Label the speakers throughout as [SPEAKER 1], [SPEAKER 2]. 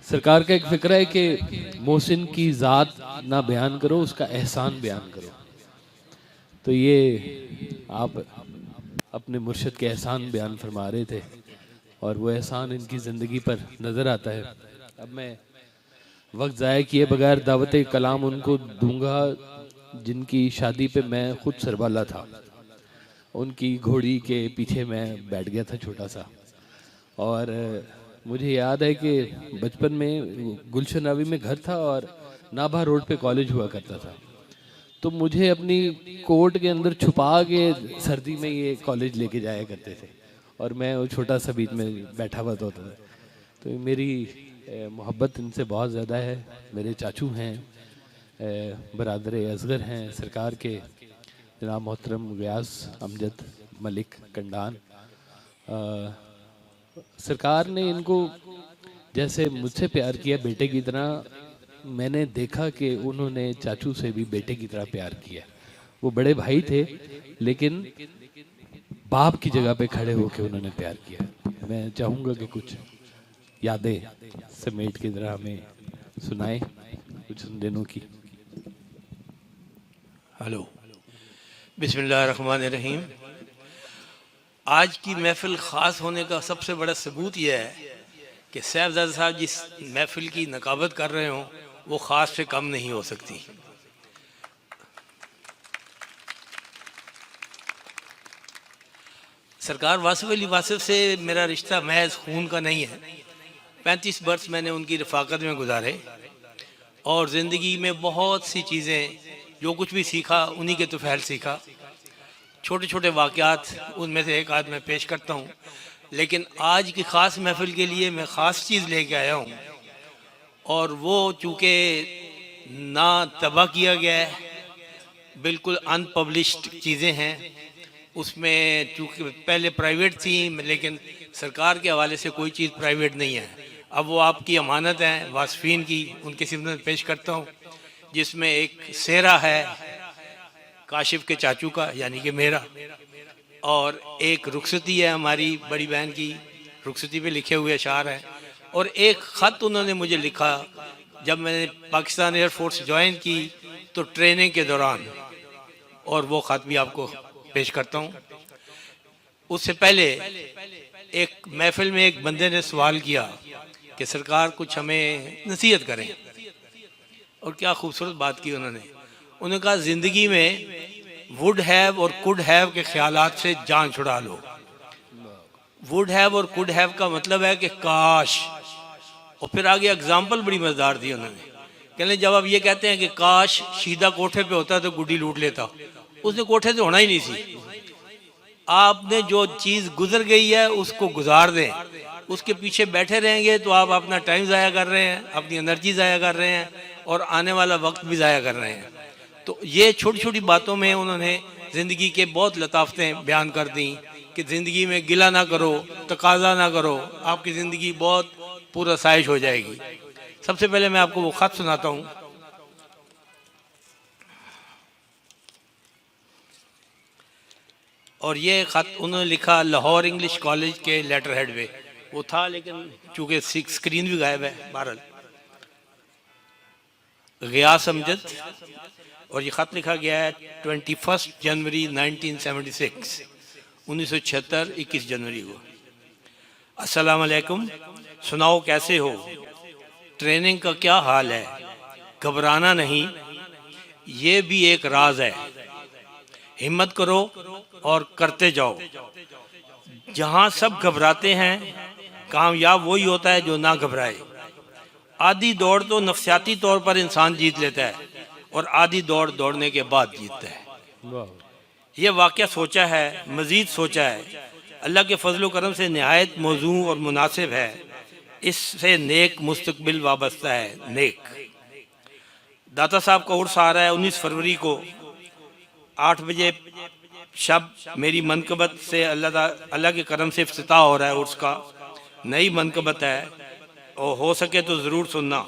[SPEAKER 1] सरकार का एक फिक्र है कि मोहसिन की ज़ात ना बयान करो, उसका एहसान बयान करो। तो ये आप अपने मुर्शिद के एहसान बयान फरमा रहे थे और वो एहसान इनकी ज़िंदगी पर नज़र आता है। अब मैं वक्त ज़ाया किए बगैर दावत कलाम उनको दूंगा जिनकी शादी पे मैं खुद सरबाला था। उनकी घोड़ी के पीछे मैं बैठ गया था छोटा सा। और मुझे याद है कि बचपन में गुलशन नबी में घर था और नाभा रोड पे कॉलेज हुआ करता था। तो मुझे अपनी कोट के अंदर छुपा के सर्दी में ये कॉलेज लेके जाया करते थे और मैं वो छोटा सा बीच में बैठा हुआ होता था। तो मेरी मोहब्बत इनसे बहुत ज़्यादा है। मेरे चाचू हैं, बरादर असगर हैं सरकार के, जनाब मोहतरम गयास अमजद मलिक कंडान। सरकार ने इनको जैसे मुझसे प्यार किया बेटे की तरह, मैंने देखा कि उन्होंने चाचू से भी बेटे की तरह प्यार किया। वो बड़े भाई थे लेकिन बाप की जगह पे खड़े होकर उन्होंने प्यार किया। मैं चाहूँगा कि कुछ यादें समेट की तरह हमें सुनाए कुछ उन दिनों की।
[SPEAKER 2] हेलो, बिस्मिल्लाहिर्रहमानिर्रहीम। आज की महफ़िल ख़ास होने का सबसे बड़ा सबूत यह है कि साहबजादा साहब जिस महफ़िल की नकाबत कर रहे हों वो ख़ास से कम नहीं हो सकती। सरकार वासिफ अली वासिफ से मेरा रिश्ता महज खून का नहीं है। 35 बरस मैंने उनकी रफ़ाकत में गुजारे और ज़िंदगी में बहुत सी चीज़ें, जो कुछ भी सीखा उन्हीं के तुफ़ैल सीखा। छोटे छोटे वाक़यात उनमें से एक आध मैं पेश करता हूँ, लेकिन आज की ख़ास महफ़िल के लिए मैं ख़ास चीज़ लेके आया हूँ और वो चूँकि ना तबाह किया गया है, बिल्कुल अनपब्लिश्ड चीज़ें हैं। उसमें चूँकि पहले प्राइवेट थी, लेकिन सरकार के हवाले से कोई चीज़ प्राइवेट नहीं है। अब वो आपकी अमानत है वासफ़ीन की, उनके सिमत पेश करता हूँ, जिसमें एक सेहरा है काशिफ के चाचू का यानी कि मेरा, और एक रुखसती है हमारी बड़ी बहन की, रुखसती पे लिखे हुए अशार हैं, और एक ख़त उन्होंने मुझे लिखा जब मैंने पाकिस्तान एयरफोर्स ज्वाइन की तो ट्रेनिंग के दौरान, और वो ख़त भी आपको पेश करता हूँ। उससे पहले एक महफिल में एक बंदे ने सवाल किया कि सरकार कुछ हमें नसीहत करें, और क्या खूबसूरत बात की उन्होंने कहा ज़िंदगी में वुड हैव और कुड हैव के ख्यालात से जान छुड़ा लो। वुड हैव और कुड हैव का मतलब है कि काश, और फिर आगे एग्जाम्पल बड़ी मज़ेदार दी उन्होंने। कहने जब आप ये कहते हैं कि काश शीदा कोठे पे होता तो गुड्डी लूट लेता, उसने कोठे से होना ही नहीं सी। आपने जो चीज़ गुजर गई है उसको गुजार दें, उसके पीछे बैठे रहेंगे तो आप अपना टाइम ज़ाया कर रहे हैं, अपनी एनर्जी ज़ाया कर रहे हैं और आने वाला वक्त भी ज़ाया कर रहे हैं। तो ये छोटी छोटी बातों में उन्होंने ज़िंदगी के बहुत लताफतें बयान कर दी कि ज़िंदगी में गिला ना करो, तकाजा ना करो, आपकी ज़िंदगी बहुत पुरसाइश हो जाएगी। सबसे पहले मैं आपको वो ख़त सुनाता हूँ। और ये ख़त उन्होंने लिखा लाहौर इंग्लिश कॉलेज के लेटर हेड पे वो था, लेकिन चूँकि स्क्रीन भी गायब है। बहरहाल गयास अमजद, और ये ख़त लिखा गया है 21 जनवरी 1976, 1976, 21 जनवरी को। अस्सलाम वालेकुम, सुनाओ कैसे हो, ट्रेनिंग का क्या हाल है, घबराना नहीं, ये भी एक राज है, हिम्मत करो और करते जाओ। जहाँ सब घबराते हैं कामयाब वही होता है जो ना घबराए। आधी दौड़ तो नफसियाती तौर पर इंसान जीत लेता है और आधी दौड़ दौड़ने के बाद जीतता है। यह वाक़या सोचा है, मज़ीद सोचा है, अल्लाह के फजल करम से नहायत मौजू और मुनासिब है। इससे नेक मुस्तकबिल वाबस्ता है। नेक दाता साहब का उर्स आ रहा है 19 फरवरी को 8 बजे शब। मेरी मनकबत से अल्लाह के करम से इफ्तिताह हो रहा है उर्स का। नई मनकबत है और हो सके तो ज़रूर सुनना।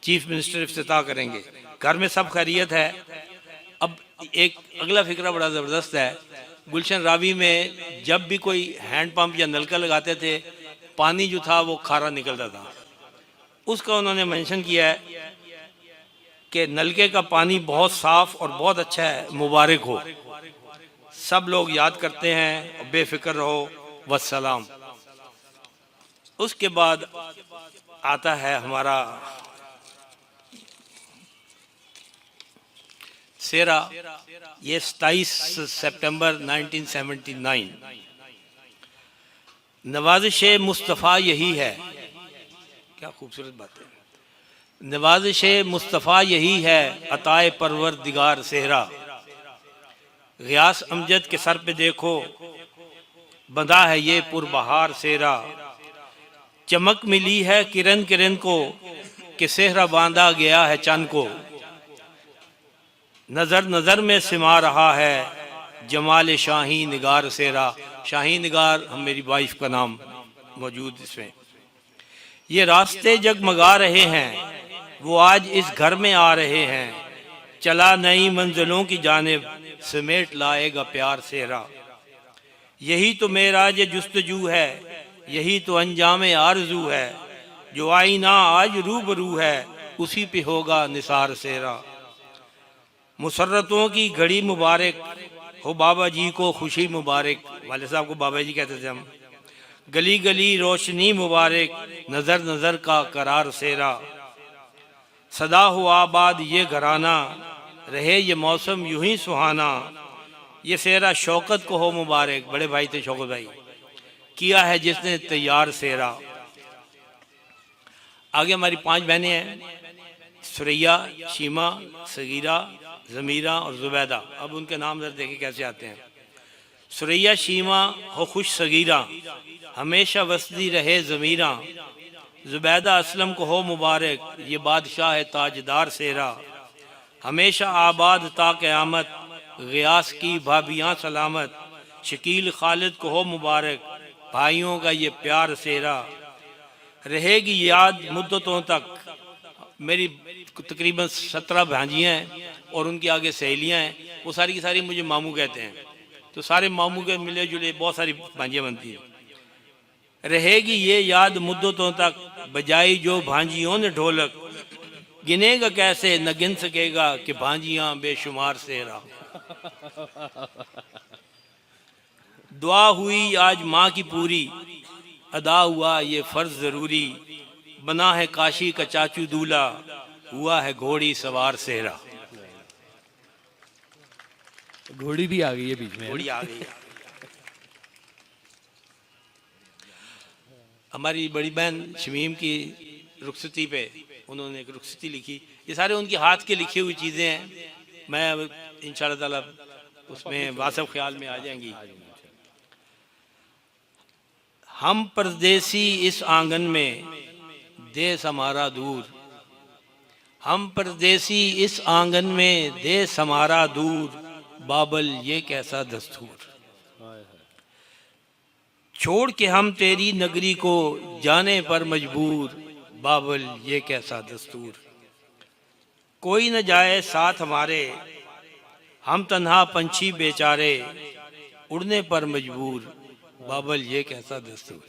[SPEAKER 2] चीफ मिनिस्टर इफ्तिताह करेंगे। घर में सब खैरियत है। अब एक अगला फिक्रा बड़ा ज़बरदस्त है। गुलशन रावी में जब भी कोई हैंड पंप या नलका लगाते थे, पानी जो था वो खारा निकलता था। उसका उन्होंने मेंशन किया है कि नलके का पानी बहुत साफ और बहुत अच्छा है, मुबारक हो, सब लोग याद करते हैं, बेफिक्र रहो, वस्सलाम। उसके बाद आता है हमारा सेरा, ये 27 सितंबर 1979। नवाजिश मुस्तफ़ा यही है, क्या खूबसूरत बात है। नवाजिश मुस्तफ़ा यही है, अताए परवरदिगार सेहरा। गियास अमजद के सर पे देखो, बंधा है ये पुरबहार सेहरा। चमक मिली है किरण किरण को, कि सेहरा बांधा गया है चंद को। नजर नजर में सिमा रहा है, जमाल शाही निगार सेहरा। शाही निगार हम मेरी वाइफ का नाम मौजूद इसमें। ये रास्ते जगमगा रहे हैं, वो आज इस घर में आ रहे हैं। चला नई मंजिलों की जानिब, समेट लाएगा प्यार सेहरा। यही तो मेराज जुस्तजू है, यही तो अंजाम आरजू है। जो आईना आज रूबरू है, उसी पे होगा निसार सेहरा। मुसर्रतों की घड़ी मुबारक हो, बाबा जी को खुशी मुबारक। वाले साहब को बाबा जी कहते थे हम। गली गली रोशनी मुबारक, नजर नजर का करार सेहरा। सदा हो आबाद ये घराना, रहे ये मौसम यूं ही सुहाना। ये सेहरा शौकत को हो मुबारक, बड़े भाई थे शौकत भाई, किया है जिसने तैयार सेहरा। आगे हमारी 5 बहनें हैं, सुरैया, शीमा, सगीरा, ज़मीरा और ज़ुबैदा। अब उनके नाम जरा देखें कैसे आते हैं। सुरैया शीमा हो खुश सगीरा, हमेशा वसदी रहे ज़मीरा। ज़ुबैदा असलम को हो मुबारक, ये बादशाह है ताजदार सेहरा। हमेशा आबाद ता क़यामत, गियास की भाभियाँ सलामत। शकील खालिद को हो मुबारक, भाइयों का ये प्यार सेहरा। रहेगी याद मुद्दतों तक। मेरी तकरीबन 17 भांजियाँ हैं और उनकी आगे सहेलियाँ हैं, वो सारी की सारी मुझे मामू कहते हैं, तो सारे मामू के मिले जुले बहुत सारी भांजियाँ बनती हैं। रहेगी ये याद मुद्दतों तक, बजाई जो भांजियों ने ढोलक। गिनेगा कैसे न गिन सकेगा, कि भांजियाँ बेशुमार सेहरा। दुआ हुई आज माँ की पूरी, अदा हुआ ये फर्ज जरूरी। बना है काशी का चाचू दूल्हा, हुआ है घोड़ी सवार सेहरा।
[SPEAKER 1] घोड़ी भी आ गई है बीच में।
[SPEAKER 2] घोड़ी आ गई। हमारी बड़ी बहन शमीम की रुखसती पे उन्होंने एक रुखसती लिखी। ये सारे उनके हाथ के लिखी हुई चीज़ें हैं। मैं इंशाअल्लाह ताला उसमें वासफ ख्याल में आ जाएंगी। हम परदेसी इस आंगन में, देश हमारा दूर। हम परदेसी इस आंगन में, देश हमारा दूर। बाबल ये कैसा दस्तूर। छोड़ के हम तेरी नगरी को, जाने पर मजबूर। बाबल ये कैसा दस्तूर। कोई न जाए साथ हमारे, हम तन्हा पंछी बेचारे। उड़ने पर मजबूर। बाबल ये कैसा दस्तूर।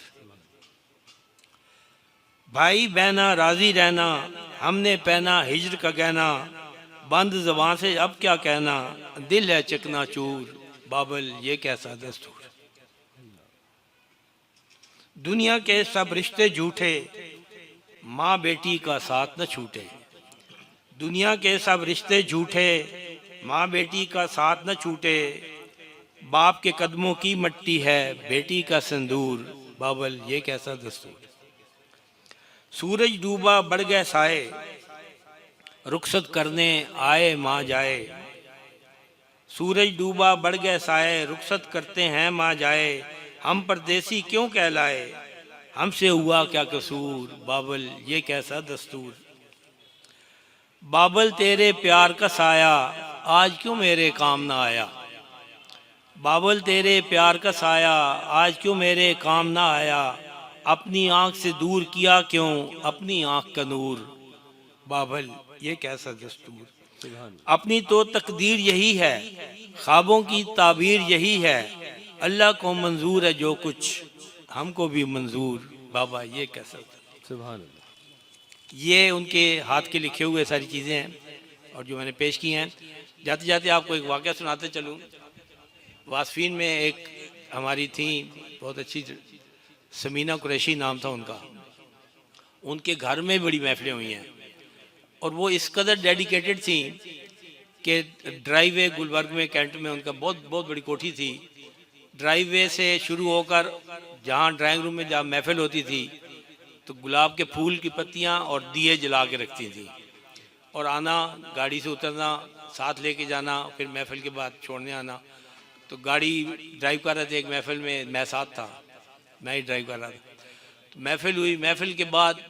[SPEAKER 2] भाई बहना राजी रहना, हमने पहना हिज्र का गहना। बंद ज़बान से अब क्या कहना, दिल है चकनाचूर। बाबल ये कैसा दस्तूर। दुनिया के सब रिश्ते झूठे, माँ बेटी का साथ न छूटे। दुनिया के सब रिश्ते झूठे, माँ बेटी का साथ न छूटे। बाप के कदमों की मट्टी है, बेटी का सिंदूर। बाबल ये कैसा दस्तूर। सूरज डूबा बढ़ गए साए, रुखसत करने आए माँ जाए। सूरज डूबा बढ़ गए साए, रुखसत करते हैं माँ जाए। हम परदेसी क्यों कहलाए, हमसे हुआ क्या कसूर। बाबल ये कैसा दस्तूर। बाबल तेरे प्यार का साया, आज क्यों मेरे काम ना आया। बाबल तेरे प्यार का साया, आज क्यों मेरे काम ना आया। अपनी आंख से दूर किया क्यों, अपनी आंख का नूर। बाबल ये कैसा दस्तूर। अपनी तो तकदीर यही है, ख्वाबों की ताबीर यही है। अल्लाह को मंजूर है जो कुछ, हमको भी मंजूर। बाबा ये कैसा।
[SPEAKER 1] सुभान अल्लाह।
[SPEAKER 2] ये उनके हाथ के लिखे हुए सारी चीज़ें हैं और जो मैंने पेश की हैं। जाते जाते आपको एक वाक़या सुनाते चलूँ। वासफीन में एक हमारी थी बहुत अच्छी, समीना कुरैशी नाम था उनका। उनके घर में बड़ी महफिलें हुई हैं और वो इस कदर डेडिकेटेड थी कि ड्राइवे गुलबर्ग में कैंट में उनका बहुत बहुत बड़ी कोठी थी। ड्राइवे से शुरू होकर जहाँ ड्राइंग रूम में जहाँ महफिल होती थी तो गुलाब के फूल की पत्तियाँ और दिए जला के रखती थी और आना, गाड़ी से उतरना, साथ लेके जाना, फिर महफिल के बाद छोड़ने आना। तो गाड़ी ड्राइव कर रहे थे एक महफिल में, मैं साथ था, मैं ही ड्राइव कर रहा था। तो महफिल हुई, महफिल के बाद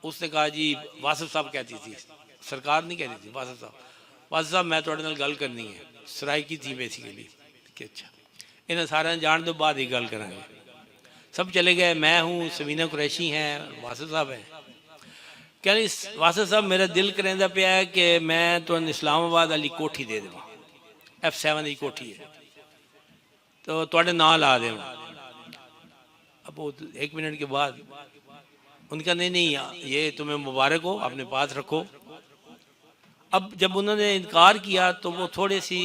[SPEAKER 2] उसने कहा जी वासिफ साहब कहती थी, सरकार नहीं कहती थी, वासिफ साहब मैं थोड़े नाल गल करनी है, सराइकी थी बेसिकली कि अच्छा इन्हें सारे जान दो बाद ही गल करांगे। सब चले गए, मैं हूँ, समीना कुरैशी हैं, वासिफ साहब हैं। कह रही वासिफ साहब मेरा दिल करेंदा पिया है कि मैं तो इस्लामाबाद वाली कोठी दे देवां, F7 की कोठी है तो थोड़े नाम ला देवां। अब वो 1 मिनट के बाद उनका नहीं ये तुम्हें मुबारक हो, अपने पास रखो। अब जब उन्होंने इनकार किया तो वो थोड़ी सी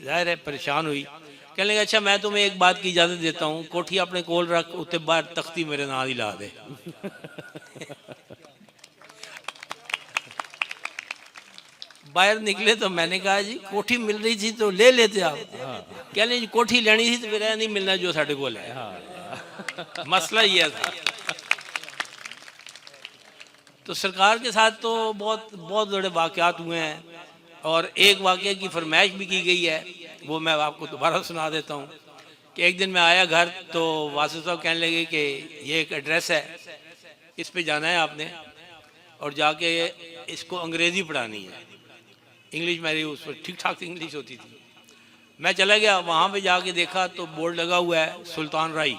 [SPEAKER 2] जाहिर है परेशान हुई। कहने लगे अच्छा मैं तुम्हें एक बात की इजाज़त देता हूँ, कोठी अपने कोल रख, उत्ते बाहर तख्ती मेरे नाल ही ला दे। बाहर निकले तो मैंने कहा जी कोठी मिल रही थी तो ले लेते आप। कह लें जी कोठी लेनी थी तो फिर नहीं मिलना जो साढ़े कोल है। मसला ये था। तो सरकार के साथ तो बहुत बहुत बड़े वाक़यात हुए हैं और एक वाक़े की फरमाइश भी की गई है, वो मैं आपको दोबारा सुना देता हूँ कि एक दिन मैं आया घर तो वासिफ साहब कहने लगे कि ये एक एड्रेस है, इस पे जाना है आपने और जाके इसको अंग्रेज़ी पढ़ानी है। इंग्लिश मेरी उस पर ठीक ठाक इंग्लिश होती थी। मैं चला गया, वहाँ पे जाके देखा तो बोर्ड लगा हुआ है सुल्तान राई।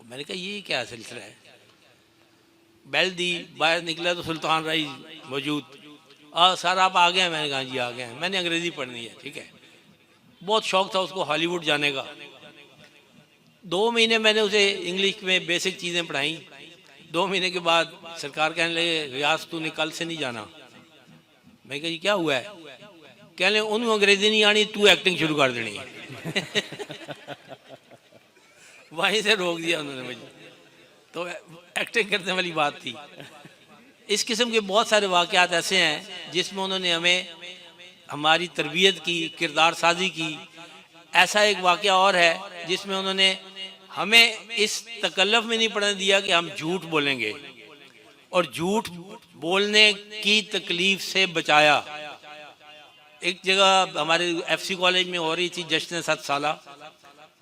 [SPEAKER 2] मैंने कहा ये क्या सिलसिला है, बैल दी, बाहर निकला तो सुल्तान राई मौजूद। सर आप आ गए हैं? मैंने कहा जी आ गए हैं, मैंने अंग्रेज़ी पढ़नी है। ठीक है, बहुत शौक था उसको हॉलीवुड जाने का। 2 महीने मैंने उसे इंग्लिश में बेसिक चीज़ें पढ़ाई। 2 महीने के बाद सरकार कहने लगे रियाज तूने कल से नहीं जाना। मैं कहा जी क्या हुआ है? कह लें उन्होंने अंग्रेज़ी नहीं आनी, तू एक्टिंग शुरू कर देनी है। वहीं से रोक दिया उन्होंने मुझे। तो एक्टिंग करने वाली बात थी। इस किस्म के बहुत सारे वाक़यात ऐसे हैं जिसमें उन्होंने हमें हमारी तरबियत की, किरदार साजी की। ऐसा एक वाक़या और है जिसमें उन्होंने हमें इस तकल्लुफ़ में नहीं पड़ने दिया कि हम झूठ बोलेंगे और झूठ बोलने की तकलीफ से बचाया। एक जगह हमारे FC कॉलेज में हो रही थी जश्न 7 साला,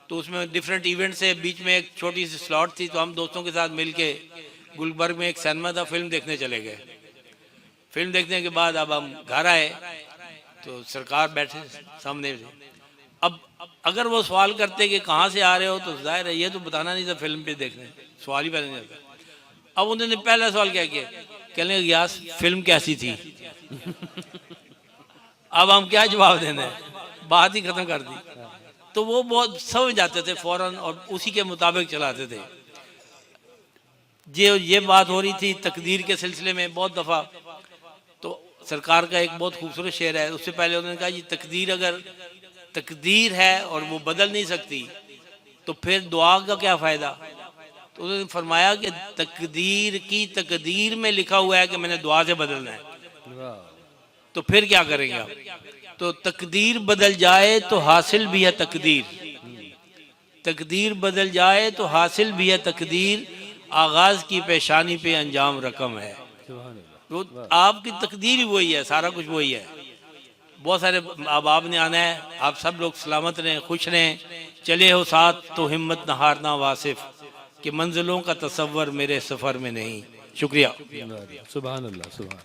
[SPEAKER 2] तो उसमें डिफरेंट इवेंट से बीच में एक छोटी सी स्लॉट थी, तो हम दोस्तों के साथ मिलके गुलबर्ग में एक सिनेमा था, फिल्म देखने चले गए। फिल्म देखने के बाद अब हम घर आए तो सरकार बैठे सामने से। अब अगर वो सवाल करते कि कहाँ से आ रहे हो तो जाहिर है ये तो बताना नहीं था फिल्म पे देखने, सवाल ही पैदा नहीं होता। अब उन्होंने पहला सवाल क्या किया, कहने लगे यार फिल्म कैसी थी। अब हम क्या जवाब देना है, बात ही खत्म कर दी। तो वो बहुत समझ जाते थे फौरन और उसी के मुताबिक चलाते थे। ये बात हो रही थी तकदीर के सिलसिले में बहुत दफ़ा। तो सरकार का एक बहुत खूबसूरत शेर है, उससे पहले उन्होंने कहा जी तकदीर अगर तकदीर है और वो बदल नहीं सकती तो फिर दुआ का क्या फ़ायदा। तो उन्होंने फरमाया कि तकदीर की तकदीर में लिखा हुआ है कि मैंने दुआ से बदलना है, तो फिर क्या करेंगे आप। तो तकदीर बदल जाए तो हासिल भी है तकदीर, तकदीर बदल जाए तो हासिल भी है तकदीर, आगाज की पेशानी पे अंजाम रकम है। तो आपकी तकदीर ही वही है, सारा कुछ वही है। बहुत सारे अब ने आना है, आप सब लोग सलामत रहें, खुश रहें, चले हो साथ तो हिम्मत न हारना वासिफ, कि मंजिलों का तसव्वुर मेरे सफ़र में नहीं। शुक्रिया।
[SPEAKER 1] सुभान अल्लाह, सुभान।